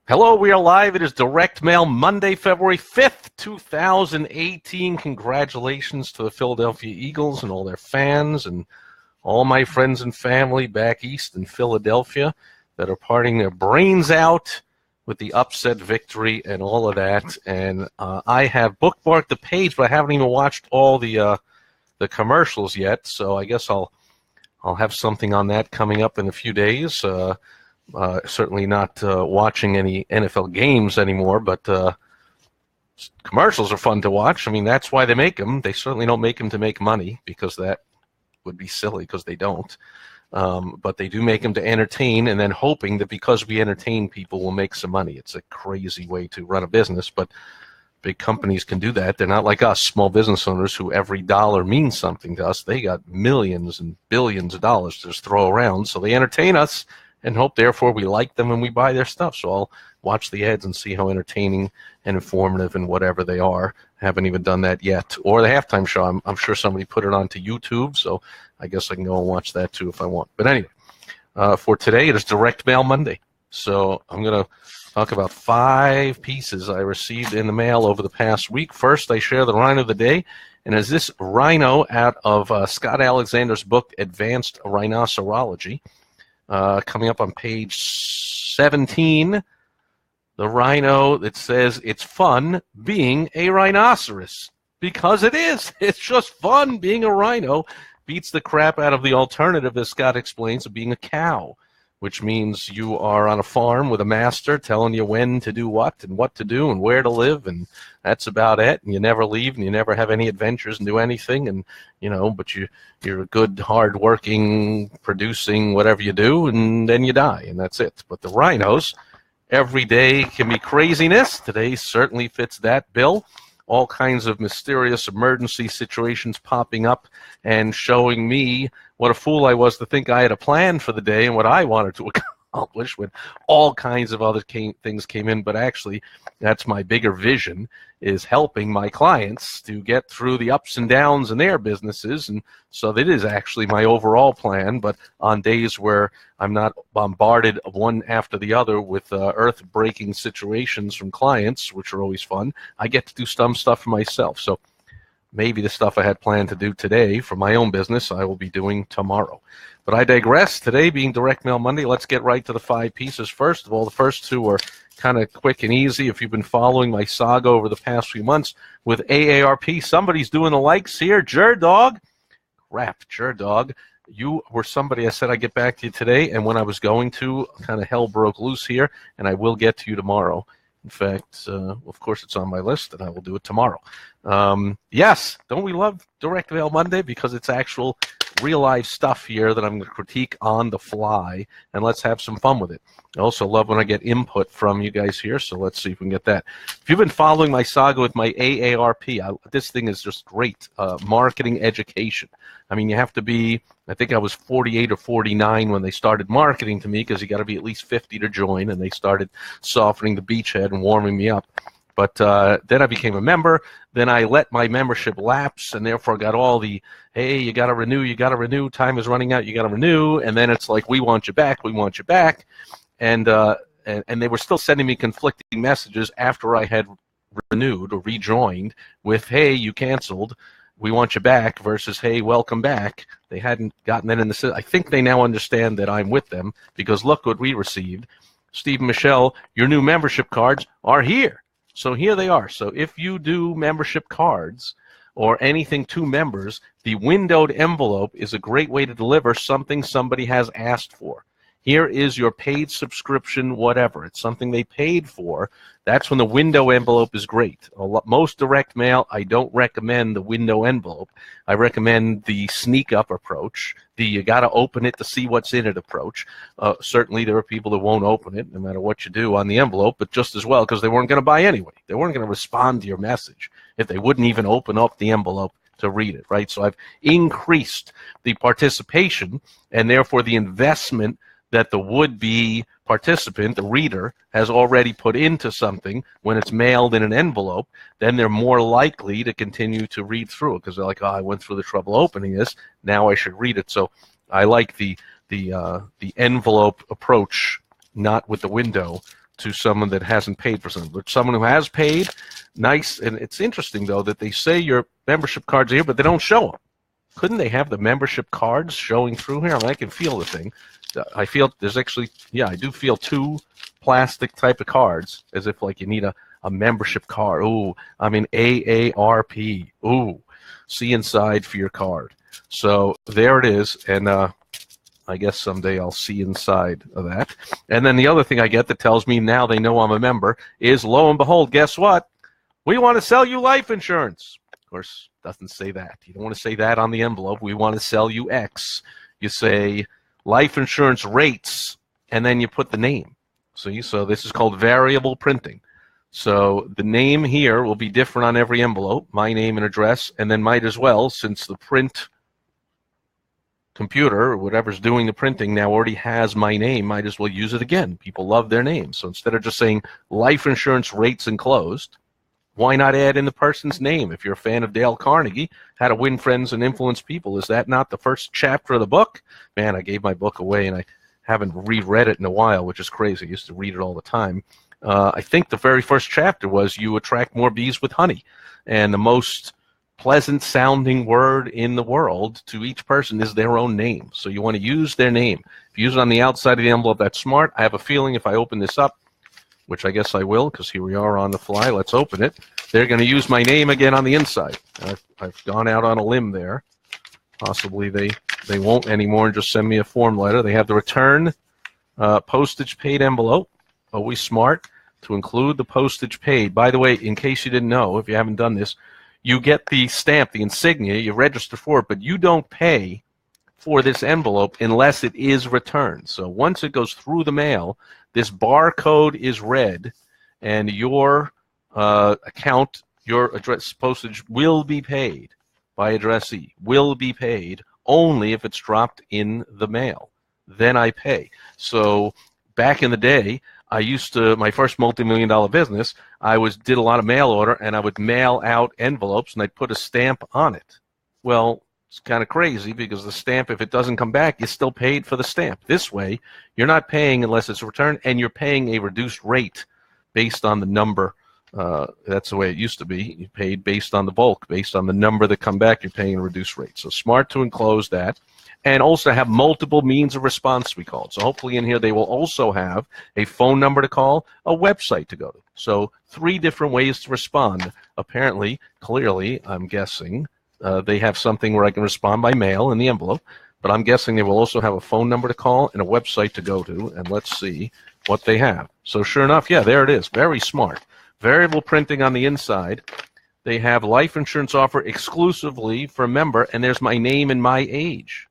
Hello, we are live. It is Direct Mail Monday, February 5th, 2018. Congratulations to the Philadelphia Eagles and all their fans and all my friends and family back east in Philadelphia that are partying their brains out with the upset victory and all of that. And I have bookmarked the page, but I haven't even watched all the commercials yet. So I guess I'll have something on that coming up in a few days. Certainly not watching any NFL games anymore, but commercials are fun to watch. I mean, that's why they make them. They certainly don't make them to make money, because that would be silly, because they don't. But they do make them to entertain, and then hoping that because we entertain people, we'll make some money. It's a crazy way to run a business, but big companies can do that. They're not like us, small business owners, who every dollar means something to us. They got millions and billions of dollars to just throw around, so they entertain us and hope, therefore, we like them and we buy their stuff. So I'll watch the ads and see how entertaining and informative and whatever they are. I haven't even done that yet. Or the halftime show. I'm sure somebody put it onto YouTube, so I guess I can go and watch that too if I want. But anyway, for today, it is Direct Mail Monday. So I'm going to talk about 5 pieces I received in the mail over the past week. First, I share the Rhino of the Day. And as this rhino out of Scott Alexander's book, Advanced Rhinocerology, coming up on page 17, the rhino that says it's fun being a rhinoceros. Because it is. It's just fun being a rhino. Beats the crap out of the alternative, as Scott explains, of being a cow, which means you are on a farm with a master telling you when to do what and what to do and where to live, and that's about it. And you never leave, and you never have any adventures and do anything, and but you're a good, hard-working, producing whatever you do, and then you die, and that's it. But the rhinos, every day can be craziness. Today certainly fits that bill. All kinds of mysterious emergency situations popping up and showing me what a fool I was to think I had a plan for the day and what I wanted to accomplish, when all kinds of other things came in. But actually, that's my bigger vision, is helping my clients to get through the ups and downs in their businesses. And so that is actually my overall plan. But on days where I'm not bombarded one after the other with earth-breaking situations from clients, which are always fun, I get to do some stuff for myself. So maybe the stuff I had planned to do today for my own business, I will be doing tomorrow. But I digress. Today being Direct Mail Monday, let's get right to the 5 pieces. First of all, the first 2 are kind of quick and easy. If you've been following my saga over the past few months with AARP, somebody's doing the likes here. Dog. Crap, Dog. You were somebody I said I'd get back to you today, and when I was going to, kind of hell broke loose here, and I will get to you tomorrow. In fact, of course, it's on my list, and I will do it tomorrow. Yes, don't we love Direct Mail Monday? Because it's actual real-life stuff here that I'm going to critique on the fly, and let's have some fun with it. I also love when I get input from you guys here, so let's see if we can get that. If you've been following my saga with my AARP, this thing is just great. Marketing education. I mean, you have to be, I think I was 48 or 49 when they started marketing to me, because you got to be at least 50 to join, and they started softening the beachhead and warming me up. But then I became a member. Then I let my membership lapse, and therefore got all the, hey, you got to renew, time is running out, you got to renew. And then it's like, we want you back. And they were still sending me conflicting messages after I had renewed or rejoined with, hey, you canceled, we want you back, versus, hey, welcome back. They hadn't gotten that in the system. I think they now understand that I'm with them, because look what we received. Steve and Michelle, your new membership cards are here. So here they are. So if you do membership cards or anything to members, the windowed envelope is a great way to deliver something somebody has asked for. Here is your paid subscription, whatever. It's something they paid for. That's when the window envelope is great. Most direct mail, I don't recommend the window envelope. I recommend the sneak up approach, the you got to open it to see what's in it approach. Certainly there are people that won't open it no matter what you do on the envelope, but just as well, because they weren't going to buy anyway. They weren't going to respond to your message if they wouldn't even open up the envelope to read it, right? So I've increased the participation and therefore the investment that the would-be participant, the reader, has already put into something. When it's mailed in an envelope, then they're more likely to continue to read through it, because they're like, oh, I went through the trouble opening this, now I should read it. So I like the envelope approach, not with the window, to someone that hasn't paid for something. But someone who has paid, nice. And it's interesting, though, that they say your membership cards are here, but they don't show them. Couldn't they have the membership cards showing through here? I mean, I can feel the thing. I feel there's actually, yeah, I do feel two plastic type of cards, as if like you need a membership card. Ooh, I mean AARP. Ooh, see inside for your card. So there it is, and I guess someday I'll see inside of that. And then the other thing I get that tells me now they know I'm a member is, lo and behold, guess what? We want to sell you life insurance. Of course, doesn't say that. You don't want to say that on the envelope. We want to sell you X. You say life insurance rates, and then you put the name. See, so this is called variable printing. So the name here will be different on every envelope, my name and address, and then might as well, since the print computer or whatever's doing the printing now already has my name, might as well use it again. People love their names. So instead of just saying life insurance rates enclosed, why not add in the person's name? If you're a fan of Dale Carnegie, How to Win Friends and Influence People, is that not the first chapter of the book? Man, I gave my book away and I haven't reread it in a while, which is crazy. I used to read it all the time. I think the very first chapter was you attract more bees with honey. And the most pleasant sounding word in the world to each person is their own name. So you want to use their name. If you use it on the outside of the envelope, that's smart. I have a feeling if I open this up, which I guess I will because here we are on the fly, let's open it, they're going to use my name again on the inside. I've gone out on a limb there. Possibly they won't anymore and just send me a form letter. They have the return postage paid envelope, always smart, to include the postage paid. By the way, in case you didn't know, if you haven't done this, you get the stamp, the insignia, you register for it, but you don't pay for this envelope unless it is returned. So once it goes through the mail, this barcode is read, and your account, your address postage will be paid by addressee, will be paid only if it's dropped in the mail. Then I pay. So back in the day, I used to, my first multi-million-dollar business, I did a lot of mail order, and I would mail out envelopes, and I'd put a stamp on it. Well, it's kind of crazy because the stamp, if it doesn't come back, you still paid for the stamp. This way, you're not paying unless it's returned, and you're paying a reduced rate based on the number. That's the way it used to be. You paid based on the bulk, based on the number that come back, you're paying a reduced rate. So smart to enclose that. And also have multiple means of response, we call it. So hopefully in here they will also have a phone number to call, a website to go to. So 3 different ways to respond. Apparently, clearly, I'm guessing, they have something where I can respond by mail in the envelope, but I'm guessing they will also have a phone number to call and a website to go to, and let's see what they have. So sure enough, yeah, there it is. Very smart. Variable printing on the inside. They have life insurance offer exclusively for a member, and there's my name and my age.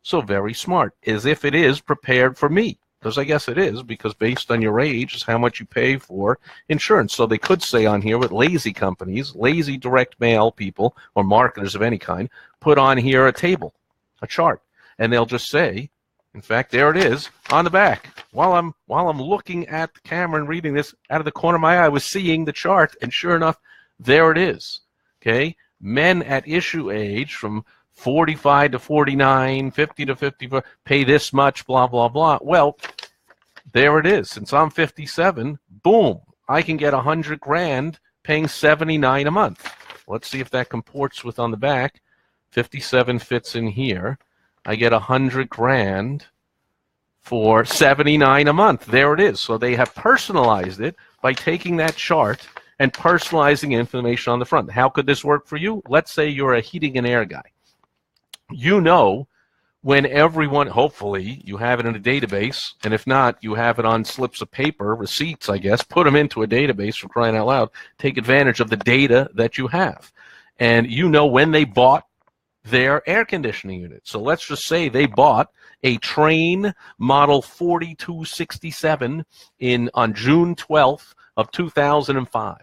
So very smart, as if it is prepared for me, because I guess it is, because based on your age is how much you pay for insurance. So they could say on here with lazy companies, lazy direct mail people, or marketers of any kind, put on here a table, a chart, and they'll just say, in fact, there it is on the back. While I'm looking at the camera and reading this, out of the corner of my eye, I was seeing the chart, and sure enough, there it is. Okay, men at issue age from 45 to 49, 50 to 54, pay this much, blah, blah, blah. Well, there it is. Since I'm 57, boom, I can get $100,000 paying $79 a month. Let's see if that comports with on the back. 57 fits in here. I get $100,000 for $79 a month. There it is. So they have personalized it by taking that chart and personalizing information on the front. How could this work for you? Let's say you're a heating and air guy. You know when everyone, hopefully, you have it in a database, and if not, you have it on slips of paper, receipts, I guess, put them into a database for crying out loud, take advantage of the data that you have. And you know when they bought their air conditioning unit. So let's just say they bought a Trane Model 4267 on June 12th of 2005.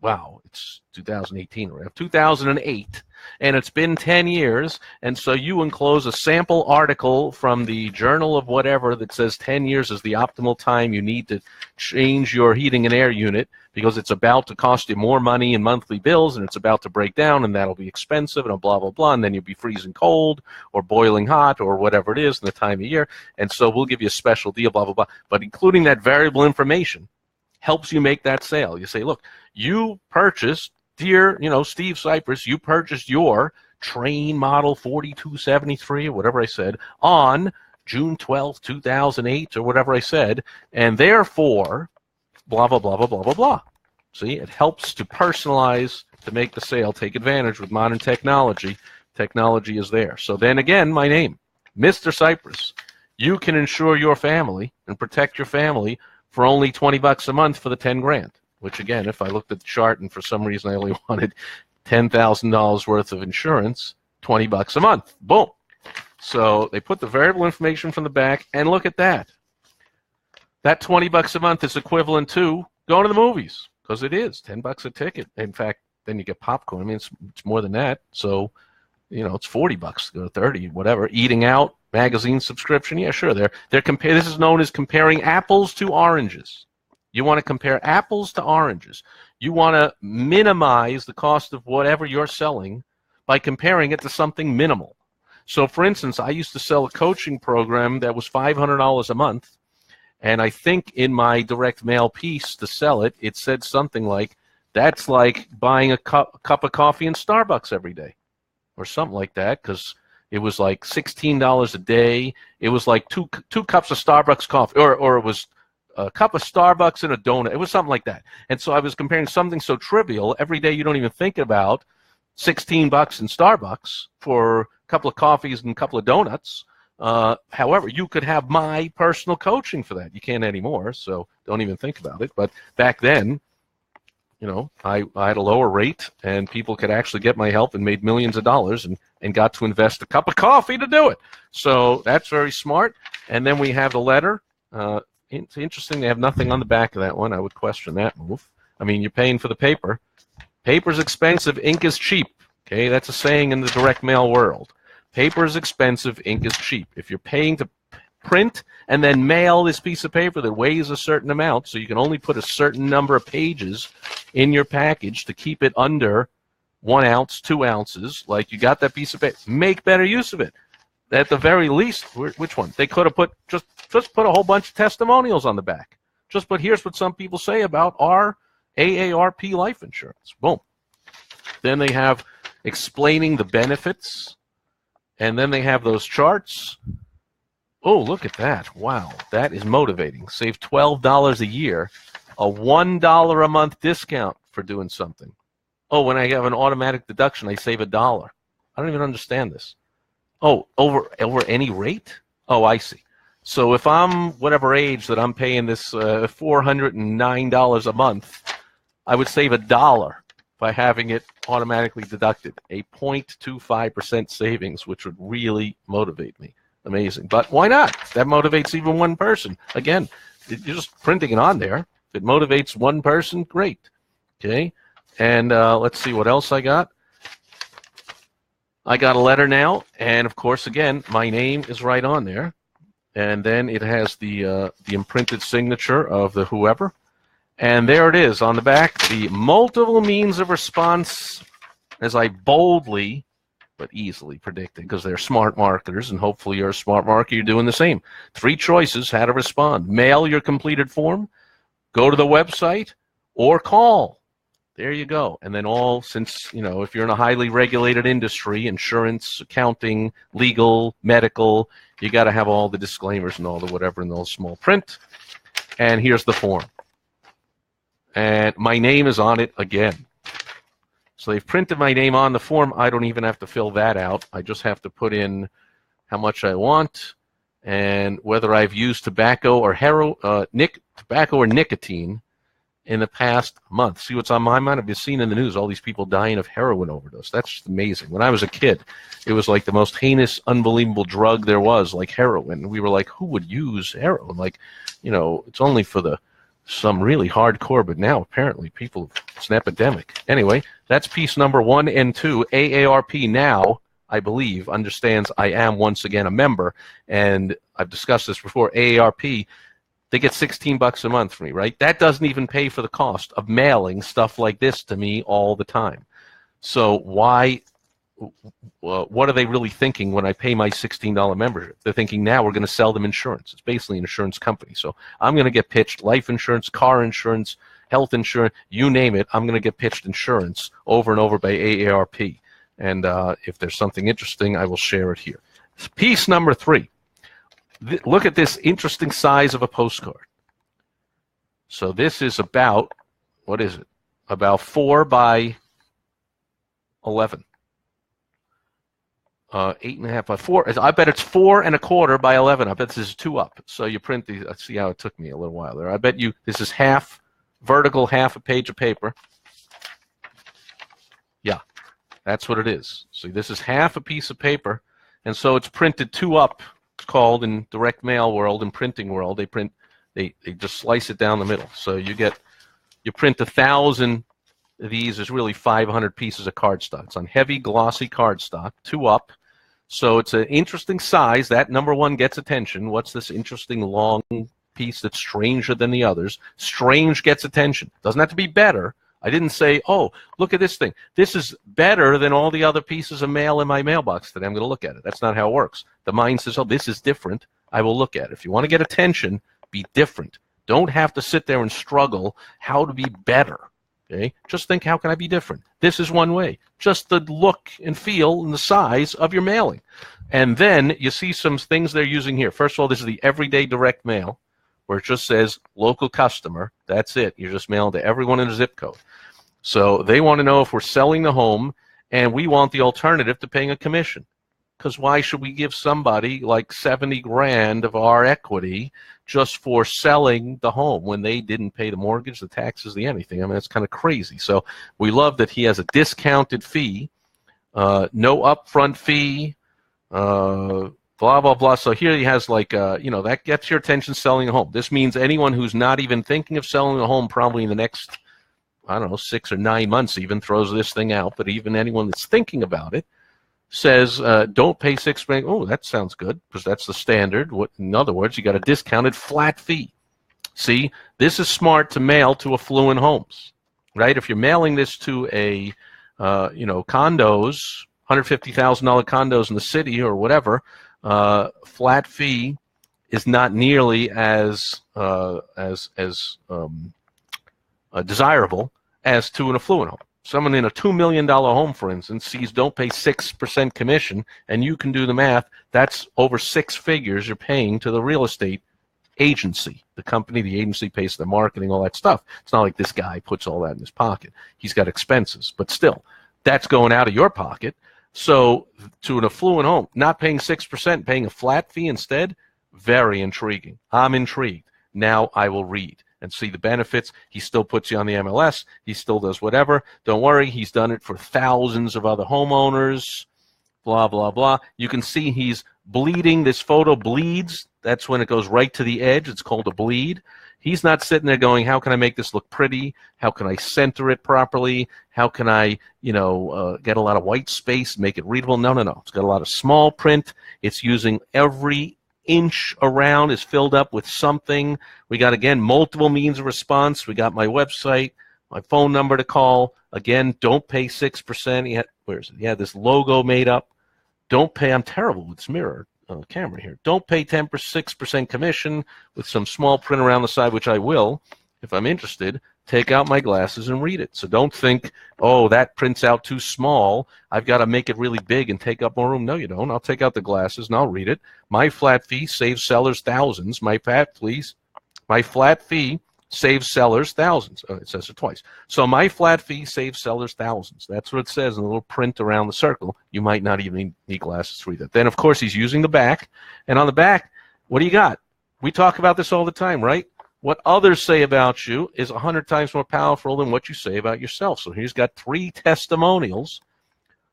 Wow, it's 2018, right? 2008, and it's been 10 years, and so you enclose a sample article from the journal of whatever that says 10 years is the optimal time you need to change your heating and air unit because it's about to cost you more money in monthly bills, and it's about to break down, and that'll be expensive, and blah, blah, blah, and then you'll be freezing cold or boiling hot or whatever it is in the time of year, and so we'll give you a special deal, blah, blah, blah. But including that variable information, helps you make that sale. You say, look, you purchased, dear, Steve Sipress, you purchased your Train Model 4273 or whatever I said on June 12th, 2008 or whatever I said, and therefore, blah, blah, blah, blah, blah, blah, blah. See, it helps to personalize, to make the sale, take advantage with modern technology. Technology is there. So then again, my name, Mr. Sipress. You can insure your family and protect your family for only $20 a month for the 10 grand, which again, if I looked at the chart and for some reason I only wanted $10,000 worth of insurance, $20 a month. Boom. So they put the variable information from the back, and look at that. That $20 a month is equivalent to going to the movies, because it is $10 a ticket. In fact, then you get popcorn. I mean, it's more than that. So, it's $40 to go to 30, whatever. Eating out, magazine subscription, yeah, sure. This is known as comparing apples to oranges. You want to compare apples to oranges. You want to minimize the cost of whatever you're selling by comparing it to something minimal. So, for instance, I used to sell a coaching program that was $500 a month, and I think in my direct mail piece to sell it, it said something like, that's like buying a cup of coffee in Starbucks every day, or something like that, because it was like $16 a day. It was like two cups of Starbucks coffee, or it was a cup of Starbucks and a donut. It was something like that. And so I was comparing something so trivial, every day you don't even think about $16 in Starbucks for a couple of coffees and a couple of donuts. However, you could have my personal coaching for that. You can't anymore, so don't even think about it. But back then, I had a lower rate, and people could actually get my help and made millions of dollars and got to invest a cup of coffee to do it. So that's very smart. And then we have the letter. It's interesting they have nothing on the back of that one. I would question that move. I mean, you're paying for the paper. Paper's expensive, ink is cheap. Okay, that's a saying in the direct mail world. Paper is expensive, ink is cheap. If you're paying to print and then mail this piece of paper that weighs a certain amount, so you can only put a certain number of pages in your package to keep it under 1 ounce, 2 ounces, like you got that piece of paper, make better use of it. At the very least, which one? They could have put, just put a whole bunch of testimonials on the back. Just put, here's what some people say about our AARP life insurance. Boom. Then they have explaining the benefits, and then they have those charts. Oh, look at that. Wow, that is motivating. Save $12 a year, a $1 a month discount for doing something. Oh, when I have an automatic deduction, I save $1. I don't even understand this. Oh, over any rate? Oh, I see. So if I'm whatever age that I'm paying this $409 a month, I would save $1 by having it automatically deducted. A 0.25% savings, which would really motivate me. Amazing. But why not? That motivates even one person. Again, you're just printing it on there. If it motivates one person, great. Okay. And let's see what else I got. I got a letter now, and of course, again, my name is right on there. And then it has the imprinted signature of the whoever. And there it is on the back, the multiple means of response, as I boldly but easily predicted, because they're smart marketers, and hopefully you're a smart marketer, you're doing the same. 3 choices how to respond. Mail your completed form, go to the website, or call. There you go. And then all, since, if you're in a highly regulated industry, insurance, accounting, legal, medical, you got to have all the disclaimers and all the whatever in those small print. And here's the form. And my name is on it again. So they've printed my name on the form. I don't even have to fill that out. I just have to put in how much I want and whether I've used tobacco or nicotine in the past month. See what's on my mind? I've been seeing in the news all these people dying of heroin overdose. That's just amazing. When I was a kid, it was like the most heinous, unbelievable drug there was, like heroin. We were like, who would use heroin? Like, it's only for some really hardcore, but now apparently people, it's an epidemic. Anyway, that's piece number 1 and 2. AARP now, I believe, understands I am once again a member, and I've discussed this before. AARP, they get $16 a month from me, right? That doesn't even pay for the cost of mailing stuff like this to me all the time. So why what are they really thinking when I pay my $16 membership? They're thinking now we're going to sell them insurance. It's basically an insurance company. So I'm going to get pitched life insurance, car insurance, health insurance, you name it. I'm going to get pitched insurance over and over by AARP. And if there's something interesting, I will share it here. Piece number 3. Look at this interesting size of a postcard. So this is about, what is it? About 4 by 11. 8.5 by 4. I bet it's 4 1/4 by 11. I bet this is 2 up. So you print these. Let's see how it took me a little while there. I bet you this is half vertical, half a page of paper. Yeah, that's what it is. See, this is half a piece of paper, and so it's printed 2 up. It's called in direct mail world and printing world. They just slice it down the middle. So you print 1,000. These is really 500 pieces of cardstock. It's on heavy, glossy cardstock, 2 up. So it's an interesting size. That number 1 gets attention. What's this interesting long piece that's stranger than the others? Strange gets attention. Doesn't have to be better. I didn't say, oh, look at this thing. This is better than all the other pieces of mail in my mailbox today. I'm going to look at it. That's not how it works. The mind says, oh, this is different. I will look at it. If you want to get attention, be different. Don't have to sit there and struggle how to be better. Okay? Just think, how can I be different? This is one way. Just the look and feel and the size of your mailing. And then you see some things they're using here. First of all, this is the everyday direct mail, where it just says local customer. That's it. You're just mailing to everyone in a zip code. So they want to know if we're selling the home, and we want the alternative to paying a commission. Because why should we give somebody like 70 grand of our equity just for selling the home when they didn't pay the mortgage, the taxes, the anything? I mean, it's kind of crazy. So we love that he has a discounted fee, no upfront fee, blah, blah, blah. So here he has like, that gets your attention selling a home. This means anyone who's not even thinking of selling a home probably in the next, 6 or 9 months even throws this thing out. But even anyone that's thinking about it says, don't pay 6%. Oh, that sounds good, because that's the standard. In other words, you got a discounted flat fee. See, this is smart to mail to affluent homes, right? If you're mailing this to a, condos, $150,000 condos in the city or whatever, flat fee is not nearly as desirable as to an affluent home. Someone in a $2 million home, for instance, sees don't pay 6% commission, and you can do the math. That's over 6 figures you're paying to the real estate agency. The company, the agency pays the marketing, all that stuff. It's not like this guy puts all that in his pocket. He's got expenses, but still, that's going out of your pocket. So to an affluent home, not paying 6%, paying a flat fee instead, very intriguing. I'm intrigued. Now I will read and see the benefits. He still puts you on the MLS. He still does whatever. Don't worry, he's done it for thousands of other homeowners, blah, blah, blah. You can see he's bleeding. This photo bleeds. That's when it goes right to the edge. It's called a bleed. He's not sitting there going, how can I make this look pretty? How can I center it properly? How can I, get a lot of white space, make it readable? No. It's got a lot of small print. It's using every inch around is filled up with something. We got, again, multiple means of response. We got my website, my phone number to call. Again, don't pay 6%. Where is it? He had this logo made up. Don't pay. I'm terrible with this mirror camera here. Don't pay 6% commission with some small print around the side, which I will if I'm interested. Take out my glasses and read it. So don't think, oh, that prints out too small. I've got to make it really big and take up more room. No, you don't. I'll take out the glasses and I'll read it. My flat fee saves sellers thousands. My flat fee saves sellers thousands. Oh, it says it twice. So my flat fee saves sellers thousands. That's what it says in a little print around the circle. You might not even need glasses to read that. Then, of course, he's using the back. And on the back, what do you got? We talk about this all the time, right? What others say about you is 100 times more powerful than what you say about yourself. So he's got 3 testimonials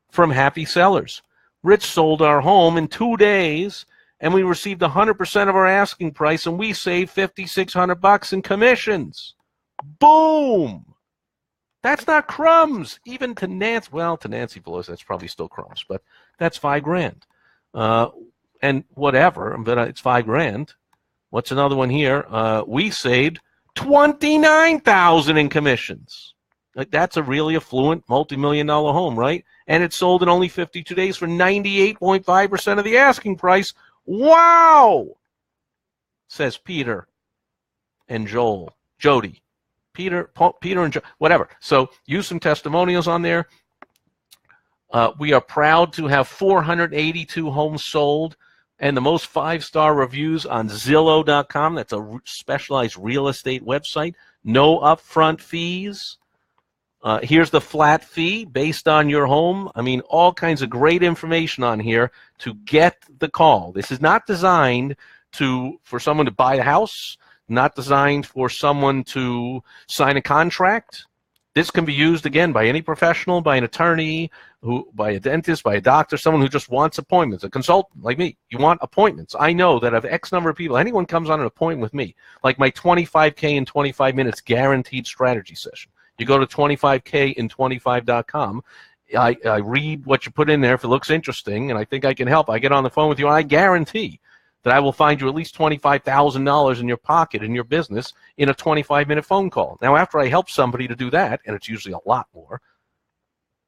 from happy sellers. Rich sold our home in 2 days, and we received 100% of our asking price, and we saved $5,600 in commissions. Boom! That's not crumbs. Even to Nancy, to Nancy Pelosi, that's probably still crumbs, but that's $5,000. And whatever, but it's $5,000. What's another one here? We saved $29,000 in commissions. Like, that's a really affluent multi-million-dollar home, right? and it sold in only 52 days for 98.5% of the asking price. Wow, says Peter and Jody. Peter and whatever. So use some testimonials on there. We are proud to have 482 homes sold and the most 5-star reviews on Zillow.com. That's a specialized real estate website. No upfront fees. Here's the flat fee based on your home. I mean, all kinds of great information on here to get the call. This is not designed for someone to buy a house, not designed for someone to sign a contract. This can be used, again, by any professional, by an attorney, by a dentist, by a doctor, someone who just wants appointments, a consultant like me. You want appointments. I know that of X number of people, anyone comes on an appointment with me, like my 25K in 25 minutes guaranteed strategy session. You go to 25Kin25.com. I read what you put in there. If it looks interesting and I think I can help, I get on the phone with you, and I guarantee that I will find you at least $25,000 in your pocket in your business in a 25-minute phone call. Now, after I help somebody to do that, and it's usually a lot more,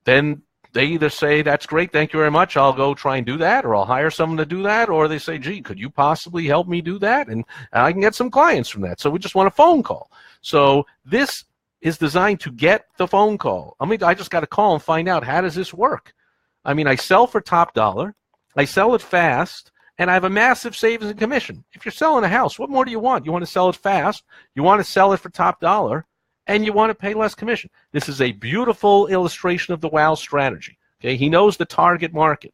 then they either say, that's great, thank you very much, I'll go try and do that, or I'll hire someone to do that, or they say, gee, could you possibly help me do that? And I can get some clients from that. So we just want a phone call. So this is designed to get the phone call. I just got to call and find out, how does this work? I mean, I sell for top dollar, I sell it fast, and I have a massive savings and commission. If you're selling a house, what more do you want? You want to sell it fast, you want to sell it for top dollar, and you want to pay less commission. This is a beautiful illustration of the WOW strategy. Okay, he knows the target market.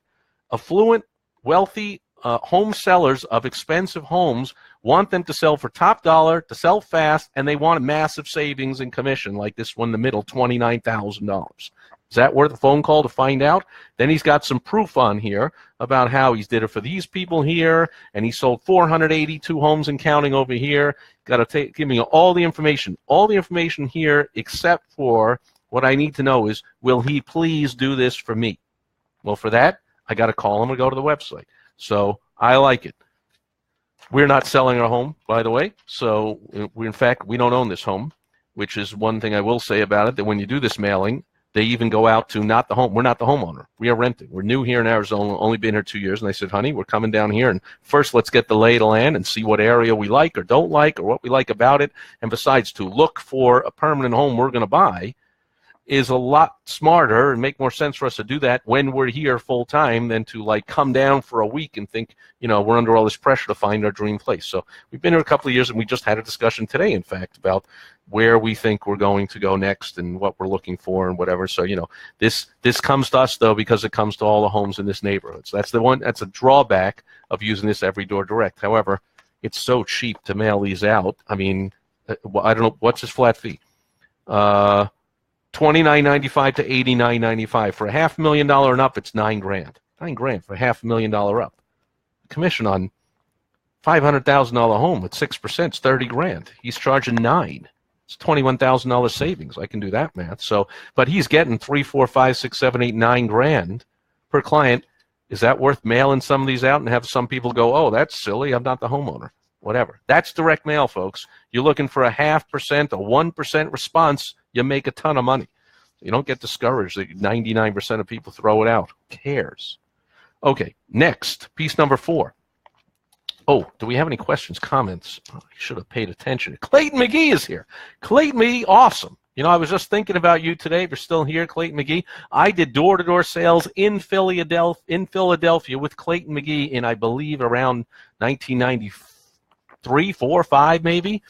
Affluent, wealthy home sellers of expensive homes want them to sell for top dollar, to sell fast, and they want a massive savings and commission, like this one in the middle, $29,000. Is that worth a phone call to find out? Then he's got some proof on here about how he's did it for these people here, and he sold 482 homes and counting over here. Got to give me all the information here, except for what I need to know is, will he please do this for me? Well, for that, I got to call him or go to the website. So I like it. We're not selling our home, by the way. So in fact, we don't own this home, which is one thing I will say about it, that when you do this mailing, they even go out to not the home. We're not the homeowner. We are renting. We're new here in Arizona, only been here 2 years. And I said, honey, we're coming down here, and first let's get the lay of the land and see what area we like or don't like or what we like about it. And besides, to look for a permanent home we're going to buy is a lot smarter and make more sense for us to do that when we're here full time than to like come down for a week and think, we're under all this pressure to find our dream place. So we've been here a couple of years, and we just had a discussion today, in fact, about where we think we're going to go next and what we're looking for and whatever. So, this comes to us, though, because it comes to all the homes in this neighborhood. So that's a drawback of using this Every Door Direct. However, it's so cheap to mail these out. I mean, I don't know, what's his flat fee? $29.95 to $89.95. For a $500,000 and up, it's $9,000. $9,000 for a $500,000 up. Commission on $500,000 home with 6%, is $30,000. He's charging $9,000. It's $21,000 savings. I can do that math. So, but he's getting $3,000, $4,000, $5,000, $6,000, $7,000, $9,000 per client. Is that worth mailing some of these out and have some people go, oh, that's silly, I'm not the homeowner? Whatever. That's direct mail, folks. You're looking for a 0.5%, a 1% response, you make a ton of money. You don't get discouraged that 99% of people throw it out. Who cares? Okay, next, piece number 4. Oh, do we have any questions, comments? Oh, I should have paid attention. Clayton McGee is here. Clayton McGee, awesome. I was just thinking about you today. If you're still here, Clayton McGee. I did door-to-door sales in Philadelphia with Clayton McGee in, I believe, around 1993, 4, 5 maybe.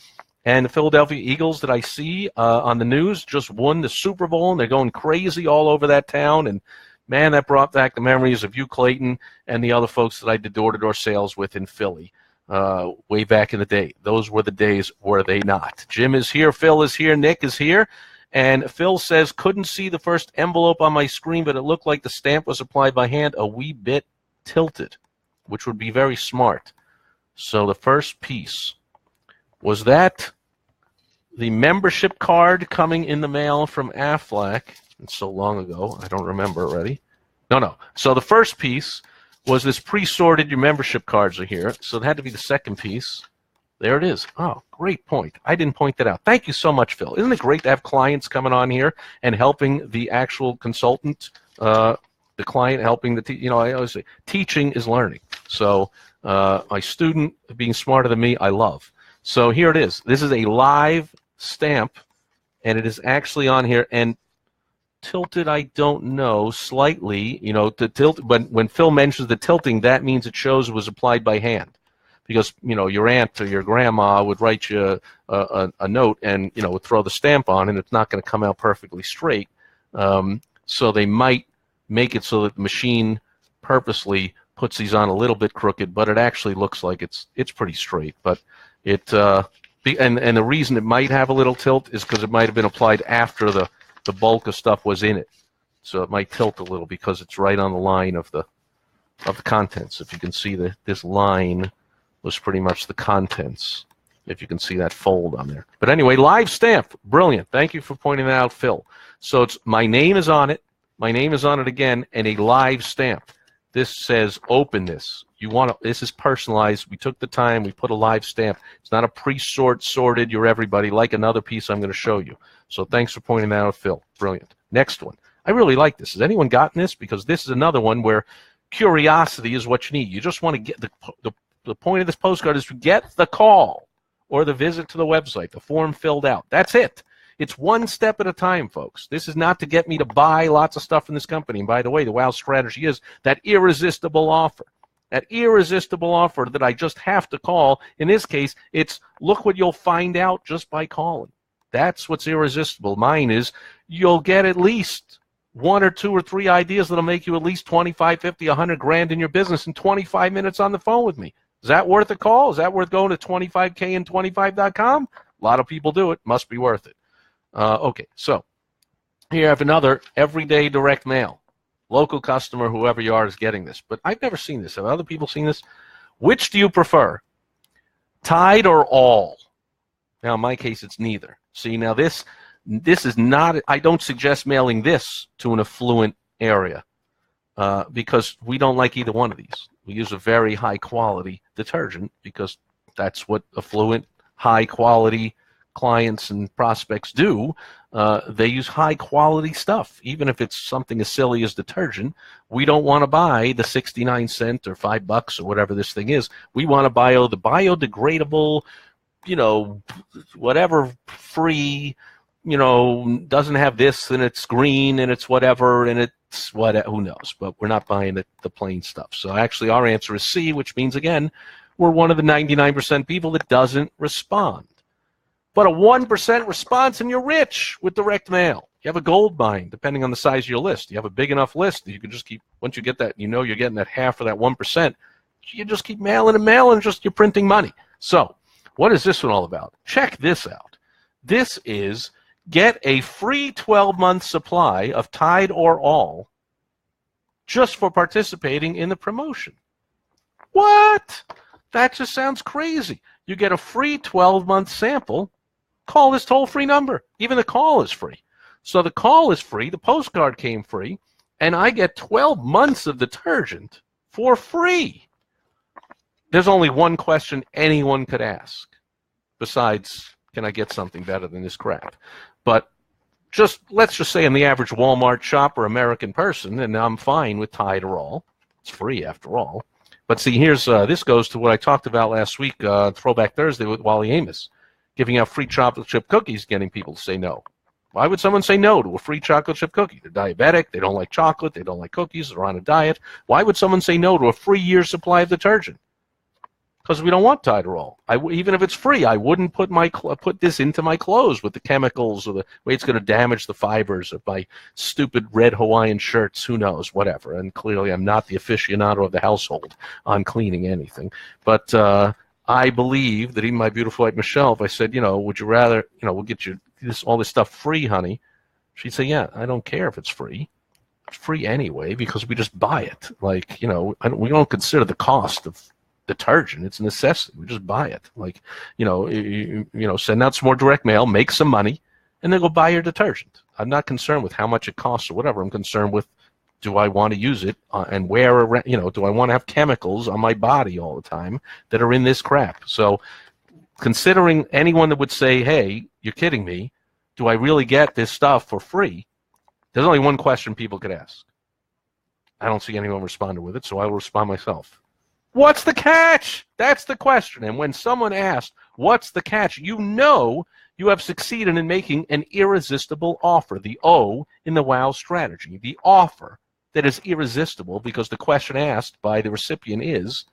And the Philadelphia Eagles that I see on the news just won the Super Bowl, and they're going crazy all over that town. And, man, that brought back the memories of you, Clayton, and the other folks that I did door-to-door sales with in Philly way back in the day. Those were the days, were they not? Jim is here. Phil is here. Nick is here. And Phil says, couldn't see the first envelope on my screen, but it looked like the stamp was applied by hand a wee bit tilted, which would be very smart. So the first piece, was that the membership card coming in the mail from Aflac? It's so long ago, I don't remember already. No. So the first piece was this pre-sorted, your membership cards are here. So it had to be the second piece. There it is. Oh, great point. I didn't point that out. Thank you so much, Phil. Isn't it great to have clients coming on here and helping the actual consultant, the client helping the, I always say, teaching is learning. So my student being smarter than me, I love. So here it is. This is a live stamp, and it is actually on here. And tilted, I don't know, slightly, to tilt. But when Phil mentions the tilting, that means it shows it was applied by hand. Because, your aunt or your grandma would write you a note and, would throw the stamp on, and it's not going to come out perfectly straight. So they might make it so that the machine purposely puts these on a little bit crooked, but it actually looks like it's pretty straight. But it and the reason it might have a little tilt is because it might have been applied after the bulk of stuff was in it. So it might tilt a little because it's right on the line of the contents. If you can see this line was pretty much the contents, if you can see that fold on there. But anyway, live stamp, brilliant. Thank you for pointing that out, Phil. So my name is on it. My name is on it again, and a live stamp. This says open this. This is personalized. We took the time. We put a live stamp. It's not a sorted, you're everybody, like another piece I'm going to show you. So thanks for pointing that out, Phil. Brilliant. Next one. I really like this. Has anyone gotten this? Because this is another one where curiosity is what you need. You just want to get the point of this postcard is to get the call or the visit to the website, the form filled out. That's it. It's one step at a time, folks. This is not to get me to buy lots of stuff from this company. And by the way, the WOW strategy is that irresistible offer. That irresistible offer that I just have to call. In this case, it's look what you'll find out just by calling. That's what's irresistible. Mine is you'll get at least 1 or 2 or 3 ideas that'll make you at least 25, 50, 100 grand in your business in 25 minutes on the phone with me. Is that worth a call? Is that worth going to 25kand25.com? A lot of people do it. Must be worth it. Okay, so here I have another everyday direct mail. Local customer, whoever you are, is getting this. But I've never seen this. Have other people seen this? Which do you prefer? Tide or all? Now, in my case, it's neither. See, now this is not, I don't suggest mailing this to an affluent area because we don't like either one of these. We use a very high-quality detergent because that's what affluent, high-quality clients and prospects do. They use high-quality stuff. Even if it's something as silly as detergent, we don't want to buy the 69 cent or $5 or whatever this thing is. We want to buy the biodegradable, whatever free, doesn't have this and it's green and it's whatever and it's what, who knows, but we're not buying the plain stuff. So actually our answer is C, which means, again, we're one of the 99% people that doesn't respond. But a 1% response and you're rich with direct mail. You have a gold mine, depending on the size of your list. You have a big enough list that you can just keep, once you get that, you're getting that half of that 1%, you just keep mailing and mailing, just you're printing money. So what is this one all about? Check this out. This is get a free 12-month supply of Tide or All just for participating in the promotion. What? That just sounds crazy. You get a free 12-month sample. Call this toll-free number. Even the call is free. So the call is free. The postcard came free. And I get 12 months of detergent for free. There's only one question anyone could ask besides, can I get something better than this crap? But let's just say I'm the average Walmart shopper, American person, and I'm fine with Tide or All. It's free after all. But see, here's this goes to what I talked about last week, Throwback Thursday with Wally Amos, giving out free chocolate chip cookies, getting people to say no. Why would someone say no to a free chocolate chip cookie? They're diabetic, they don't like chocolate, they don't like cookies, they're on a diet. Why would someone say no to a free year's supply of detergent? Because we don't want Tide or All. Even if it's free, I wouldn't put this into my clothes with the chemicals or the way it's going to damage the fibers of my stupid red Hawaiian shirts, who knows, whatever. And clearly I'm not the aficionado of the household on cleaning anything. But I believe that even my beautiful wife, Michelle, if I said, would you rather, we'll get you all this stuff free, honey, she'd say, yeah, I don't care if it's free. It's free anyway because we just buy it. Like, we don't consider the cost of detergent. It's a necessity. We just buy it. Like, send out some more direct mail, make some money, and then go buy your detergent. I'm not concerned with how much it costs or whatever. I'm concerned with, do I want to use it and where, do I want to have chemicals on my body all the time that are in this crap? So considering anyone that would say, hey, you're kidding me, do I really get this stuff for free? There's only one question people could ask. I don't see anyone responding with it, so I will respond myself. What's the catch? That's the question. And when someone asks, what's the catch, you know you have succeeded in making an irresistible offer, the O in the WOW strategy, the offer that is irresistible because the question asked by the recipient is,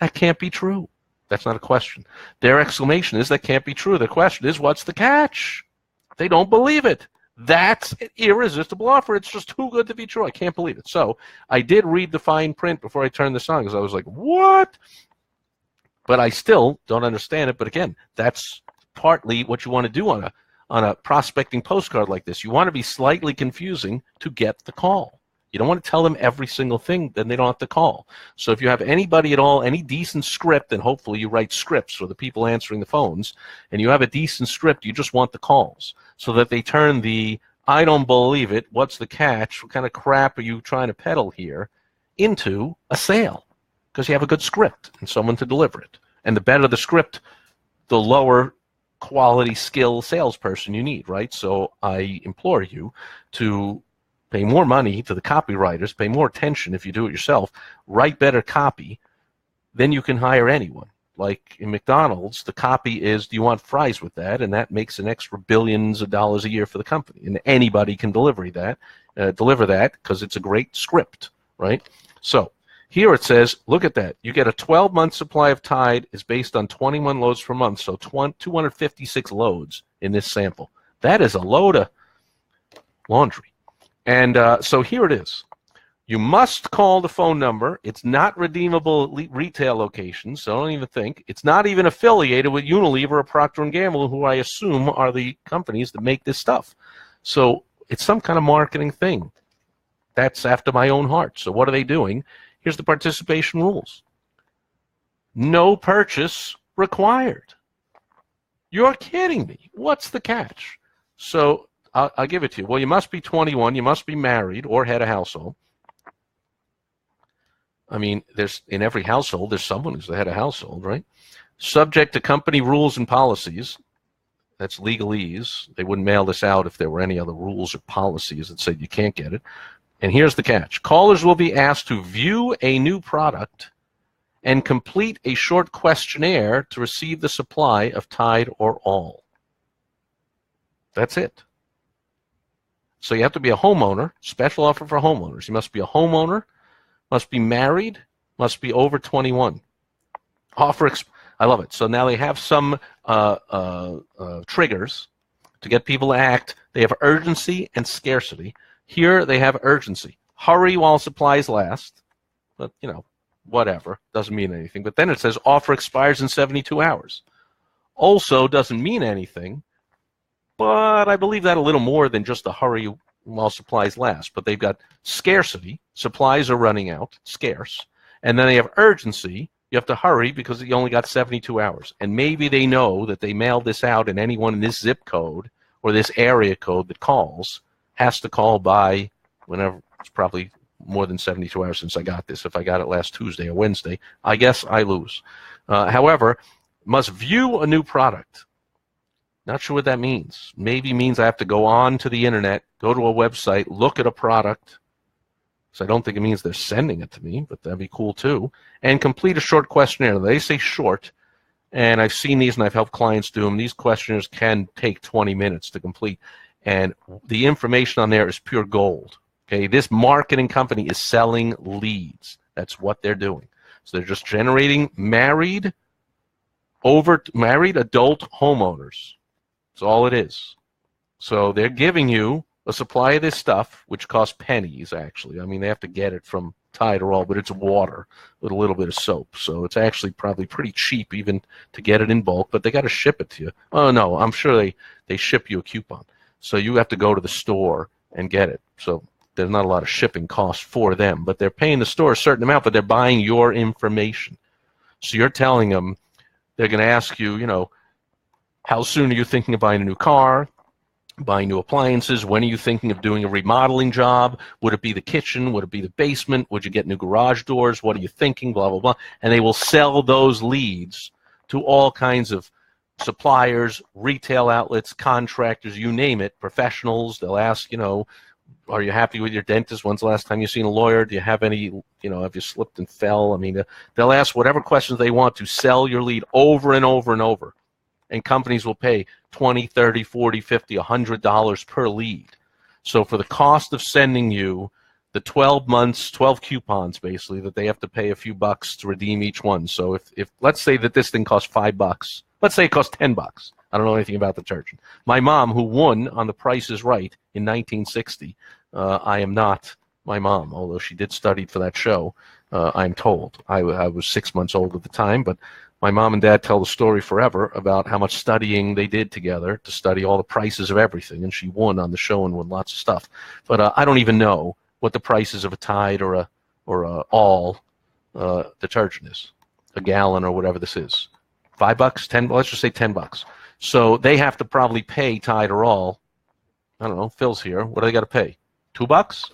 that can't be true. That's not a question. Their exclamation is, that can't be true. The question is, what's the catch? They don't believe it. That's an irresistible offer. It's just too good to be true. I can't believe it. So I did read the fine print before I turned this on because I was like, what? But I still don't understand it. But again, that's partly what you want to do on a prospecting postcard like this. You want to be slightly confusing to get the call. You don't want to tell them every single thing, then they don't have to call. So if you have anybody at all, any decent script, and hopefully you write scripts for the people answering the phones, and you have a decent script, you just want the calls so that they turn the, I don't believe it, what's the catch, what kind of crap are you trying to peddle here, into a sale because you have a good script and someone to deliver it. And the better the script, the lower quality skill salesperson you need, right? So I implore you to pay more money to the copywriters, pay more attention if you do it yourself, write better copy, then you can hire anyone. Like in McDonald's, the copy is, do you want fries with that? And that makes an extra billions of dollars a year for the company. And anybody can deliver that because it's a great script, right? So here it says, look at that. You get a 12-month supply of Tide is based on 21 loads per month, so 256 loads in this sample. That is a load of laundry. And so here it is. You must call the phone number. It's not redeemable at retail locations, so don't even think. It's not even affiliated with Unilever or Procter & Gamble, who I assume are the companies that make this stuff. So it's some kind of marketing thing. That's after my own heart. So what are they doing? Here's the participation rules. No purchase required. You're kidding me. What's the catch? So I'll give it to you. Well, you must be 21. You must be married or head of household. I mean, in every household, there's someone who's the head of household, right? Subject to company rules and policies. That's legalese. They wouldn't mail this out if there were any other rules or policies that said you can't get it. And here's the catch. Callers will be asked to view a new product and complete a short questionnaire to receive the supply of Tide or All. That's it. So you have to be a homeowner, special offer for homeowners. You must be a homeowner, must be married, must be over 21. I love it. So now they have some triggers to get people to act. They have urgency and scarcity. Here they have urgency. Hurry while supplies last. But, whatever. Doesn't mean anything. But then it says offer expires in 72 hours. Also doesn't mean anything. But I believe that a little more than just a hurry while supplies last. But they've got scarcity. Supplies are running out, scarce. And then they have urgency. You have to hurry because you only got 72 hours. And maybe they know that they mailed this out and anyone in this zip code or this area code that calls has to call by whenever. It's probably more than 72 hours since I got this. If I got it last Tuesday or Wednesday, I guess I lose. However, must view a new product. Not sure what that means. Maybe means I have to go on to the internet, go to a website, look at a product. So I don't think it means they're sending it to me, but that'd be cool too. And complete a short questionnaire. They say short, and I've seen these and I've helped clients do them. These questionnaires can take 20 minutes to complete. And the information on there is pure gold. Okay, this marketing company is selling leads. That's what they're doing. So they're just generating married adult homeowners. That's all it is. So they're giving you a supply of this stuff, which costs pennies, actually. I mean, they have to get it from Tide or All, but it's water with a little bit of soap. So it's actually probably pretty cheap even to get it in bulk, but they got to ship it to you. Oh, no, I'm sure they ship you a coupon. So you have to go to the store and get it. So there's not a lot of shipping costs for them, but they're paying the store a certain amount, but they're buying your information. So you're telling them, they're going to ask you, how soon are you thinking of buying a new car, buying new appliances? When are you thinking of doing a remodeling job? Would it be the kitchen? Would it be the basement? Would you get new garage doors? What are you thinking? Blah, blah, blah. And they will sell those leads to all kinds of suppliers, retail outlets, contractors, you name it, professionals. They'll ask, are you happy with your dentist? When's the last time you've seen a lawyer? Do you have any, have you slipped and fell? I mean, they'll ask whatever questions they want to sell your lead over and over and over. And companies will pay $20, $30, $40, $50, $100 per lead. So for the cost of sending you the 12 months, 12 coupons, basically, that they have to pay a few bucks to redeem each one. So if let's say that this thing costs $5, let's say it costs $10. I don't know anything about detergent. My mom, who won on The Price is Right in 1960, I am not my mom, although she did study for that show, I'm told. I was 6 months old at the time, but my mom and dad tell the story forever about how much studying they did together to study all the prices of everything, and she won on the show and won lots of stuff. But I don't even know what the prices of a Tide or a all detergent is, a gallon or whatever this is. $5, 10. Let's just say $10. So they have to probably pay Tide or all. I don't know. Phil's here. What do they got to pay? $2?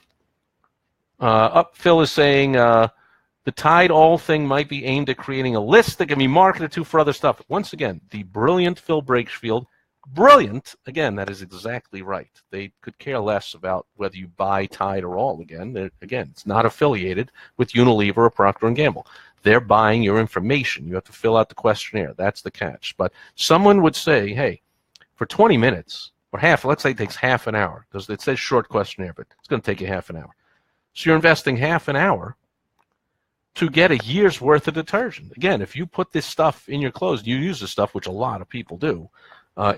Phil is saying the Tide All thing might be aimed at creating a list that can be marketed to for other stuff. Once again, the brilliant Phil Breaksfield, brilliant, again, that is exactly right. They could care less about whether you buy Tide or All again. Again, it's not affiliated with Unilever or Procter & Gamble. They're buying your information. You have to fill out the questionnaire. That's the catch. But someone would say, hey, for 20 minutes or half, let's say it takes half an hour, because it says short questionnaire, but it's going to take you half an hour. So you're investing half an hour to get a year's worth of detergent. Again, if you put this stuff in your clothes, you use this stuff, which a lot of people do,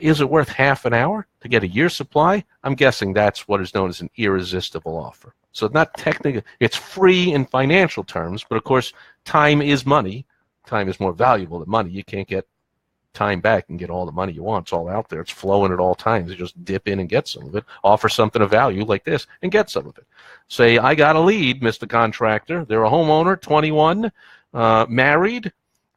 is it worth half an hour to get a year's supply? I'm guessing that's what is known as an irresistible offer. So not technically, it's free in financial terms, but of course, time is money. Time is more valuable than money. You can't get time back and get all the money you want. It's all out there. It's flowing at all times. You just dip in and get some of it. Offer something of value like this and get some of it. Say, I got a lead, Mr. Contractor. They're a homeowner, 21, married.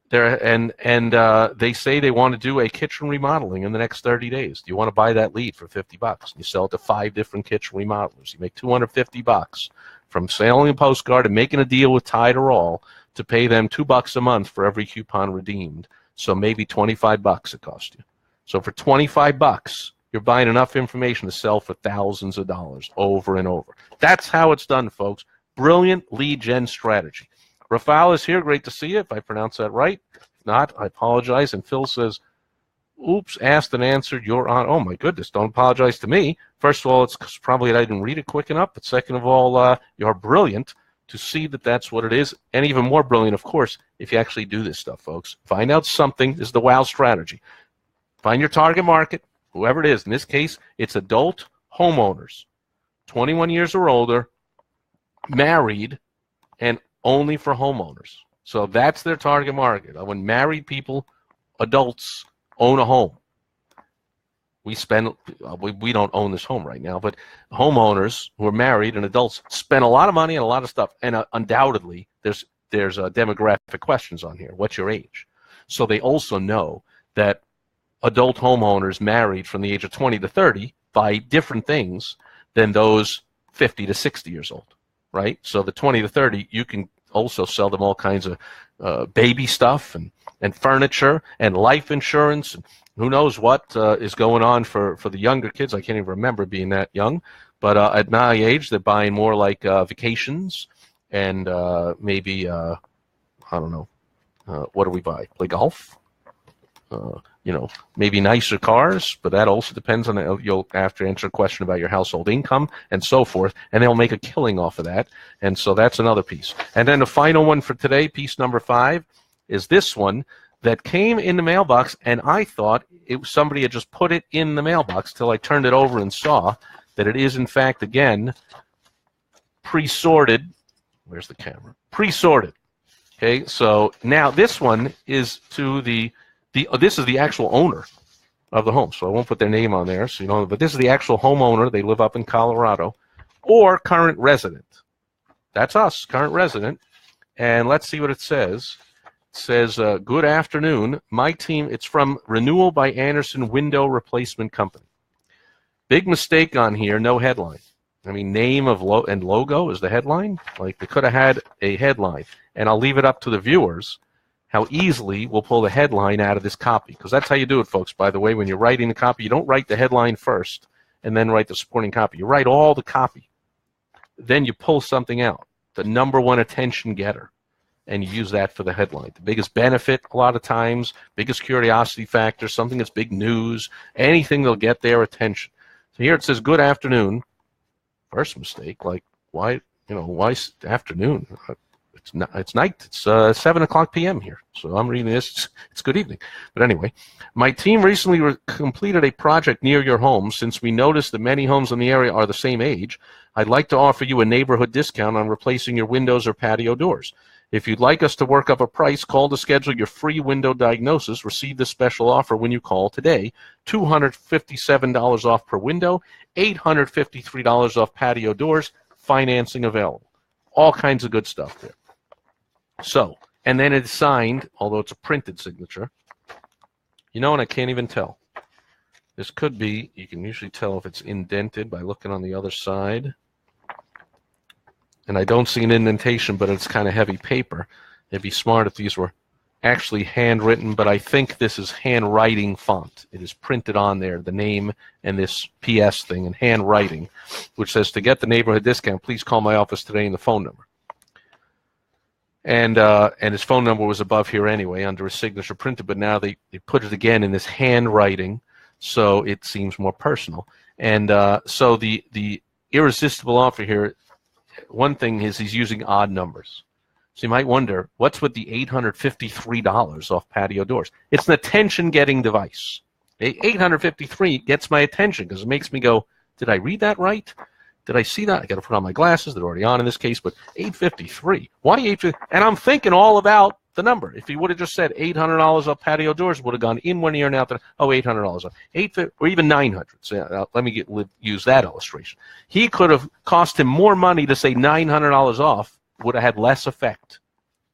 They say they want to do a kitchen remodeling in the next 30 days. Do you want to buy that lead for $50? You sell it to 5 different kitchen remodelers. You make $250 from selling a postcard and making a deal with Tide or All to pay them $2 a month for every coupon redeemed. So maybe $25 it cost you. So for $25, you're buying enough information to sell for thousands of dollars over and over. That's how it's done, folks. Brilliant lead gen strategy. Rafael is here. Great to see you, if I pronounce that right. If not, I apologize. And Phil says, oops, asked and answered, you're on. Oh, my goodness, don't apologize to me. First of all, it's probably that I didn't read it quick enough. But second of all, you're brilliant to see that that's what it is. And even more brilliant, of course, if you actually do this stuff, folks. Find out something. This is the WOW strategy. Find your target market, whoever it is. In this case, it's adult homeowners, 21 years or older, married, and only for homeowners. So that's their target market. When married people, adults, own a home. We don't own this home right now, but homeowners who are married and adults spend a lot of money on a lot of stuff. And undoubtedly, there's demographic questions on here. What's your age? So they also know that adult homeowners married from the age of 20 to 30 buy different things than those 50 to 60 years old, right? So the 20 to 30, you can also sell them all kinds of baby stuff and furniture and life insurance and who knows what is going on for the younger kids. I can't even remember being that young. But at my age, they're buying more like vacations and maybe, I don't know, what do we buy? Play golf? Maybe nicer cars, but that also depends on you'll have to answer a question about your household income and so forth, and they'll make a killing off of that. And so that's another piece. And then the final one for today, piece number 5, is this one that came in the mailbox, and I thought somebody had just put it in the mailbox till I turned it over and saw that it is, in fact, again, pre-sorted. Where's the camera? Pre-sorted. Okay, so now this one is to this is the actual owner of the home. So I won't put their name on there, so you know. But this is the actual homeowner. They live up in Colorado, or current resident. That's us, current resident. And let's see what it says. It says, good afternoon. My team, it's from Renewal by Andersen Window Replacement Company. Big mistake on here, no headline. I mean, name of and logo is the headline. Like, they could have had a headline. And I'll leave it up to the viewers how easily we'll pull the headline out of this copy. Because that's how you do it, folks. By the way, when you're writing the copy, you don't write the headline first and then write the supporting copy. You write all the copy. Then you pull something out, the number one attention getter, and you use that for the headline. The biggest benefit, a lot of times, biggest curiosity factor, something that's big news, anything that'll get their attention. So here it says, good afternoon. First mistake, like, why afternoon? It's night. It's 7 o'clock p.m. here. So I'm reading this. It's good evening. But anyway, my team recently completed a project near your home. Since we noticed that many homes in the area are the same age, I'd like to offer you a neighborhood discount on replacing your windows or patio doors. If you'd like us to work up a price, call to schedule your free window diagnosis. Receive this special offer when you call today. $257 off per window, $853 off patio doors, financing available. All kinds of good stuff there. So, and then it's signed, although it's a printed signature. You know, and I can't even tell. This could be, you can usually tell if it's indented by looking on the other side. And I don't see an indentation, but it's kind of heavy paper. It'd be smart if these were actually handwritten, but I think this is handwriting font. It is printed on there, the name and this PS thing, and handwriting, which says, to get the neighborhood discount, please call my office today, and the phone number. And his phone number was above here anyway, under his signature printed, but now they put it again in this handwriting, so it seems more personal. And so the irresistible offer here, one thing is he's using odd numbers. So you might wonder, what's with the $853 off patio doors? It's an attention-getting device. $853 gets my attention because it makes me go, did I read that right? Did I see that? I got to put on my glasses. They're already on in this case, but $853. Why $853? And I'm thinking all about the number. If he would have just said $800 off patio doors, would have gone in one ear and out the $800 off. $850 or even $900. So let me use that illustration. He could have cost him more money to say $900 off. Would have had less effect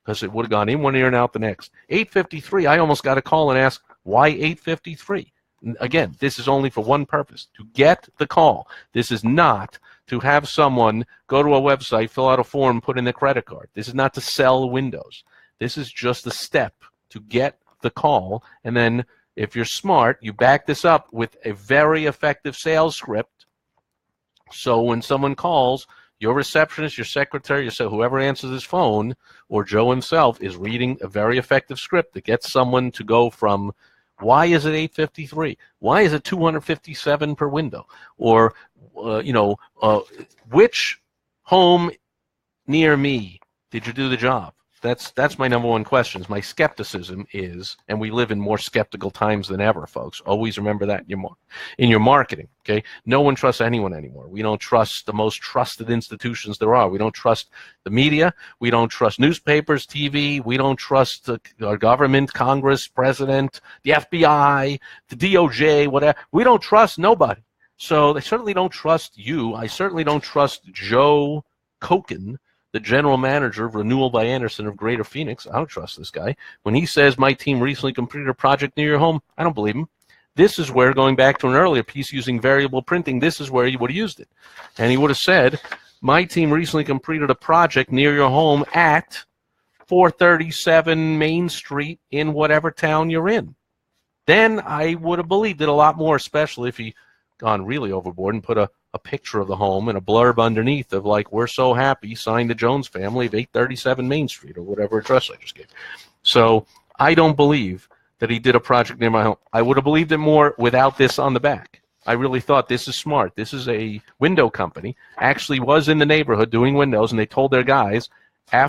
because it would have gone in one ear and out the next. $853. I almost got a call and ask why $853. Again, this is only for one purpose: to get the call. This is not to have someone go to a website, fill out a form, put in their credit card. This is not to sell windows. This is just a step to get the call. And then if you're smart, you back this up with a very effective sales script. So when someone calls, your receptionist, your secretary, whoever answers his phone, or Joe himself, is reading a very effective script that gets someone to go from, why is it $853? Why is it $257 per window? Or, which home near me did you do the job? That's my number one question. My skepticism is, and we live in more skeptical times than ever, folks. Always remember that in your marketing, okay? No one trusts anyone anymore. We don't trust the most trusted institutions there are. We don't trust the media. We don't trust newspapers, TV. We don't trust our government, Congress, president, the FBI, the DOJ, whatever. We don't trust nobody. So they certainly don't trust you. I certainly don't trust Joe Koken, the general manager of Renewal by Anderson of Greater Phoenix. I don't trust this guy. When he says my team recently completed a project near your home, I don't believe him. This is where, going back to an earlier piece using variable printing, this is where he would have used it. And he would have said, my team recently completed a project near your home at 437 Main Street in whatever town you're in. Then I would have believed it a lot more, especially if he gone really overboard and put a picture of the home and a blurb underneath of like, we're so happy, signed the Jones family of 837 Main Street, or whatever address I just gave. So I don't believe that he did a project near my home. I would have believed it more without this on the back. I really thought, this is smart. This is a window company, actually was in the neighborhood doing windows, and they told their guys,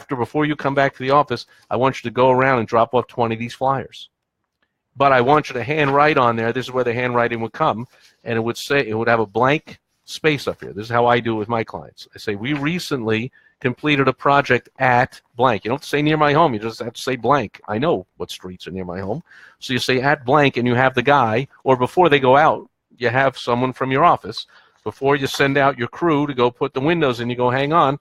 before you come back to the office, I want you to go around and drop off 20 of these flyers. But I want you to handwrite on there. This is where the handwriting would come, and it would say, it would have a blank space up here. This is how I do it with my clients. I say, we recently completed a project at blank. You don't have to say near my home. You just have to say blank. I know what streets are near my home. So you say at blank, and you have the guy, or before they go out, you have someone from your office. Before you send out your crew to go put the windows in, you go, hang on.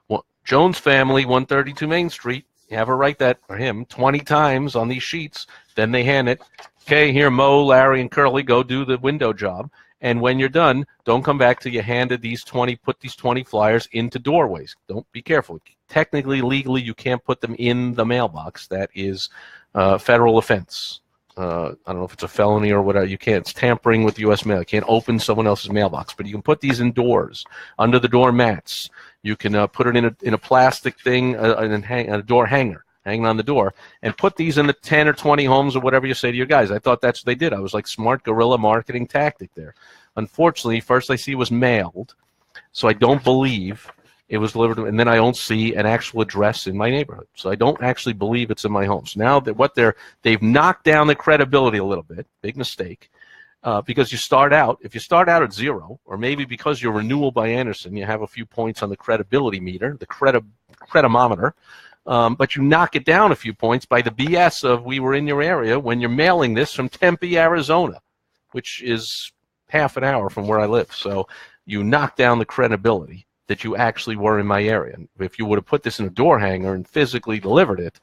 Well, Jones family, 132 Main Street. You have her write that, or him, 20 times on these sheets. Then they hand it. Okay, here, Mo, Larry, and Curly, go do the window job. And when you're done, don't come back till you handed put these 20 flyers into doorways. Don't be careful. Technically, legally, you can't put them in the mailbox. That is federal offense. I don't know if it's a felony or whatever. You can't. It's tampering with U.S. mail. You can't open someone else's mailbox, but you can put these indoors, under the door mats. You can put it in a plastic thing, a door hanger, hanging on the door, and put these in the 10 or 20 homes or whatever you say to your guys. I thought that's what they did. I was like, smart guerrilla marketing tactic there. Unfortunately, first I see it was mailed, so I don't believe it was delivered, and then I don't see an actual address in my neighborhood. So I don't actually believe it's in my home. So now that they've knocked down the credibility a little bit, big mistake, because if you start out at 0, or maybe because you're Renewal by Andersen, you have a few points on the credibility meter, the credimometer, but you knock it down a few points by the BS of we were in your area when you're mailing this from Tempe, Arizona, which is half an hour from where I live. So you knock down the credibility that you actually were in my area. And if you would have put this in a door hanger and physically delivered it,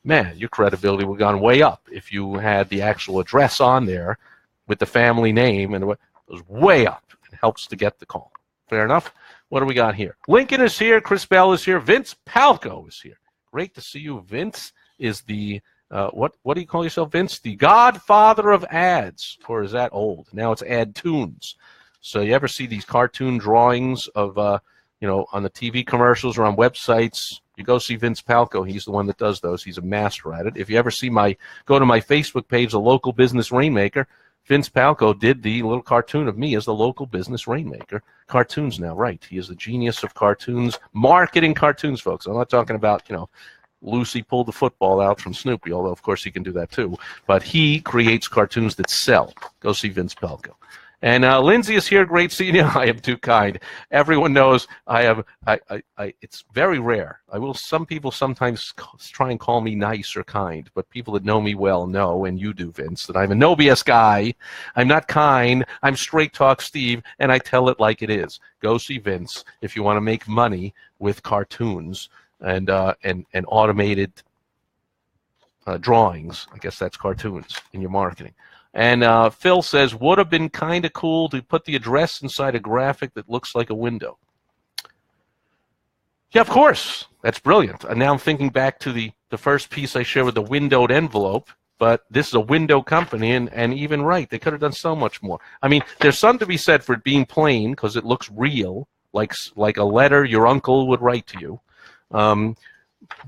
man, your credibility would have gone way up. If you had the actual address on there with the family name, and it was way up. It helps to get the call. Fair enough? What do we got here? Lincoln is here. Chris Bell is here. Vince Palco is here. Great to see you. Vince is the, what do you call yourself, Vince? The godfather of ads. Or is that old? Now it's ad tunes. So you ever see these cartoon drawings of, on the TV commercials or on websites? You go see Vince Palco. He's the one that does those. He's a master at it. If you ever see go to my Facebook page, The Local Business Rainmaker, Vince Palco did the little cartoon of me as the local business rainmaker. Cartoons now, right. He is the genius of cartoons, marketing cartoons, folks. I'm not talking about, Lucy pulled the football out from Snoopy, although, of course, he can do that, too. But he creates cartoons that sell. Go see Vince Palco. And Lindsay is here. Great seeing you. I am too kind. Everyone knows it's very rare. Some people sometimes try and call me nice or kind, but people that know me well know, and you do, Vince, that I'm a no BS guy. I'm not kind. I'm straight talk Steve, and I tell it like it is. Go see Vince if you want to make money with cartoons and automated drawings. I guess that's cartoons in your marketing. And Phil says, would have been kind of cool to put the address inside a graphic that looks like a window. Yeah, of course. That's brilliant. And now I'm thinking back to the first piece I shared with the windowed envelope, but this is a window company, and even right, they could have done so much more. I mean, there's something to be said for it being plain because it looks real, like a letter your uncle would write to you.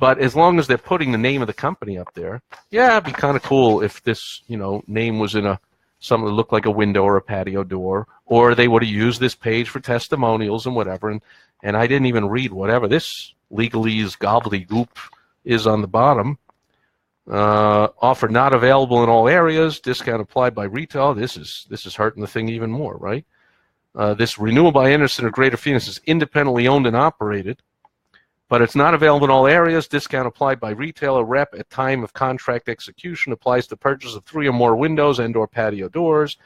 But as long as they're putting the name of the company up there, yeah, it'd be kind of cool if this, name was in something that looked like a window or a patio door, or they would have used this page for testimonials and whatever. And I didn't even read whatever this legalese gobbledygook is on the bottom. Offer not available in all areas. Discount applied by retail. This is hurting the thing even more, right? This Renewal by Andersen of Greater Phoenix is independently owned and operated, but it's not available in all areas. Discount applied by retailer rep at time of contract execution. Applies to purchase of 3 or more windows and or patio doors.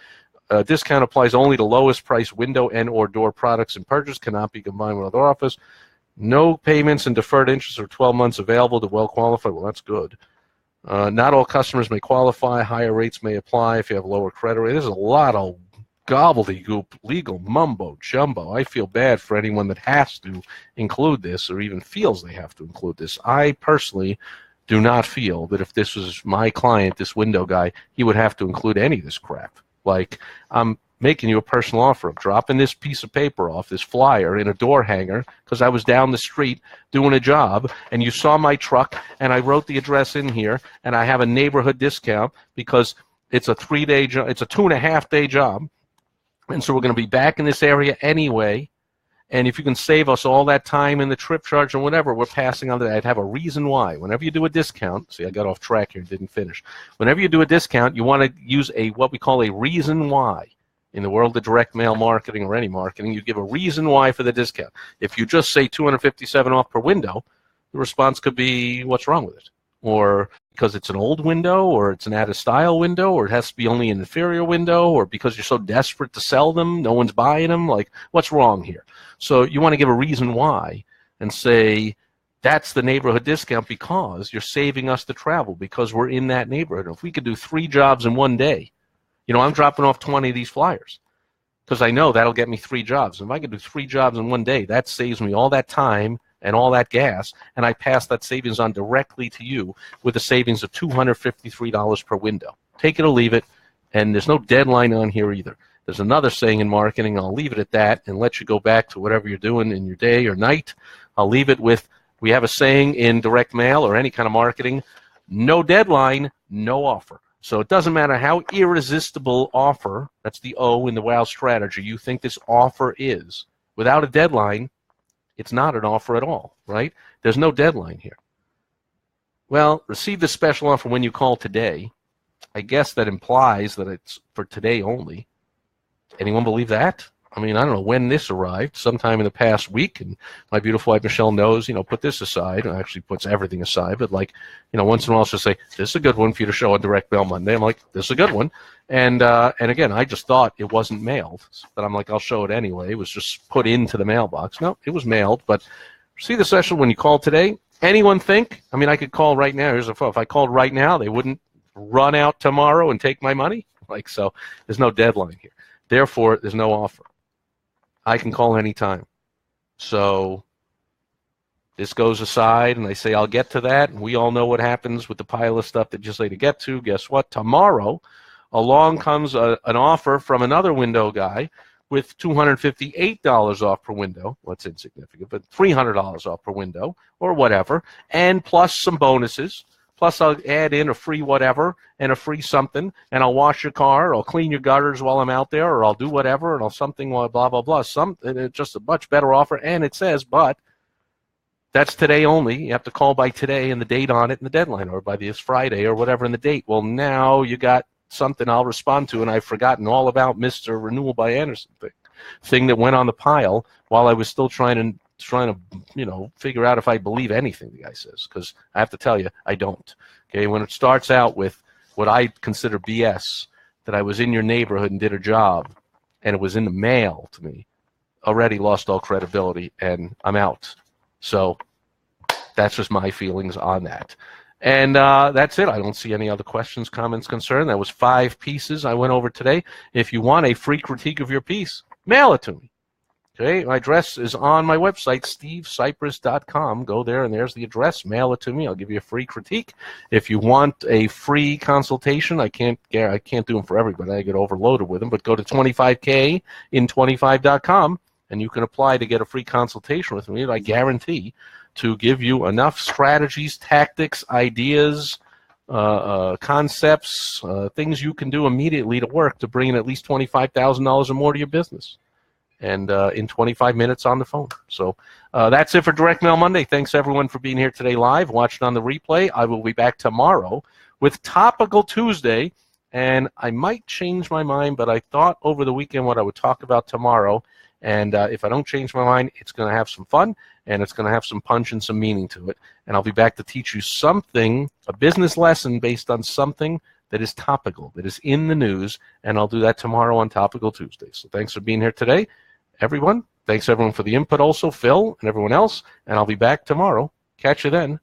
Discount applies only to lowest price window and or door products and purchase. Cannot be combined with other offers. No payments and deferred interest for 12 months available to well qualified. Well, that's good. Not all customers may qualify. Higher rates may apply if you have lower credit rate. There's a lot of gobbledygook, legal mumbo jumbo. I feel bad for anyone that has to include this or even feels they have to include this. I personally do not feel that if this was my client, this window guy, he would have to include any of this crap. Like, I'm making you a personal offer of dropping this piece of paper off, this flyer, in a door hanger because I was down the street doing a job and you saw my truck and I wrote the address in here and I have a neighborhood discount because it's a 3-day job, it's a 2.5-day job. And so we're going to be back in this area anyway. And if you can save us all that time and the trip charge or whatever, we're passing on to that. I'd have a reason why. Whenever you do a discount, see, I got off track here and didn't finish. Whenever you do a discount, you want to use what we call a reason why. In the world of direct mail marketing or any marketing, you give a reason why for the discount. If you just say $257 off per window, the response could be, what's wrong with it? Or because it's an old window, or it's an out-of-style window, or it has to be only an inferior window, or because you're so desperate to sell them, no one's buying them. Like, what's wrong here? So you want to give a reason why and say, that's the neighborhood discount because you're saving us the travel because we're in that neighborhood. If we could do 3 jobs in one day, I'm dropping off 20 of these flyers because I know that'll get me 3 jobs. If I can do 3 jobs in one day, that saves me all that time and all that gas, and I pass that savings on directly to you with a savings of $253 per window. Take it or leave it, and there's no deadline on here either. There's another saying in marketing, I'll leave it at that and let you go back to whatever you're doing in your day or night. I'll leave it with, we have a saying in direct mail or any kind of marketing, no deadline, no offer. So it doesn't matter how irresistible offer, that's the O in the WOW strategy, you think this offer is. Without a deadline, it's not an offer at all, right? There's no deadline here. Well, receive this special offer when you call today. I guess that implies that it's for today only. Anyone believe that? I mean, I don't know when this arrived, sometime in the past week, and my beautiful wife Michelle knows, put this aside, and actually puts everything aside, but once in a while she'll say, this is a good one for you to show on Direct Mail Monday. I'm like, this is a good one. And again, I just thought it wasn't mailed, but I'm like, I'll show it anyway. It was just put into the mailbox. No, it was mailed, but see the special when you call today? Anyone think? I mean, I could call right now. Here's a phone. If I called right now, they wouldn't run out tomorrow and take my money? So there's no deadline here. Therefore, there's no offer. I can call anytime. So this goes aside, and I say I'll get to that. And we all know what happens with the pile of stuff that you say to get to. Guess what? Tomorrow, along comes an offer from another window guy with $258 off per window. Well, it's insignificant, but $300 off per window or whatever, and plus some bonuses. Plus, I'll add in a free whatever and a free something, and I'll wash your car, or I'll clean your gutters while I'm out there, or I'll do whatever, and I'll something, blah, blah, blah. It's just a much better offer, and it says, but that's today only. You have to call by today and the date on it and the deadline, or by this Friday or whatever in the date. Well, now you got something I'll respond to, and I've forgotten all about Mr. Renewal by Anderson thing that went on the pile while I was still trying to figure out if I believe anything the guy says, because I have to tell you, I don't. Okay, when it starts out with what I consider BS, that I was in your neighborhood and did a job, and it was in the mail to me, already lost all credibility, and I'm out. So that's just my feelings on that. And that's it. I don't see any other questions, comments, concerns. That was 5 pieces I went over today. If you want a free critique of your piece, mail it to me. Okay, my address is on my website, stevesipress.com. Go there, and there's the address. Mail it to me. I'll give you a free critique. If you want a free consultation, I can't do them for everybody. I get overloaded with them. But go to 25kin25.com, and you can apply to get a free consultation with me. I guarantee to give you enough strategies, tactics, ideas, concepts, things you can do immediately to work to bring in at least $25,000 or more to your business. And in 25 minutes on the phone. So that's it for Direct Mail Monday. Thanks, everyone, for being here today live, watching on the replay. I will be back tomorrow with Topical Tuesday, and I might change my mind, but I thought over the weekend what I would talk about tomorrow, and if I don't change my mind, it's going to have some fun, and it's going to have some punch and some meaning to it, and I'll be back to teach you something, a business lesson based on something that is topical, that is in the news, and I'll do that tomorrow on Topical Tuesday. So thanks for being here today. Everyone, thanks everyone for the input also, Phil and everyone else, and I'll be back tomorrow. Catch you then.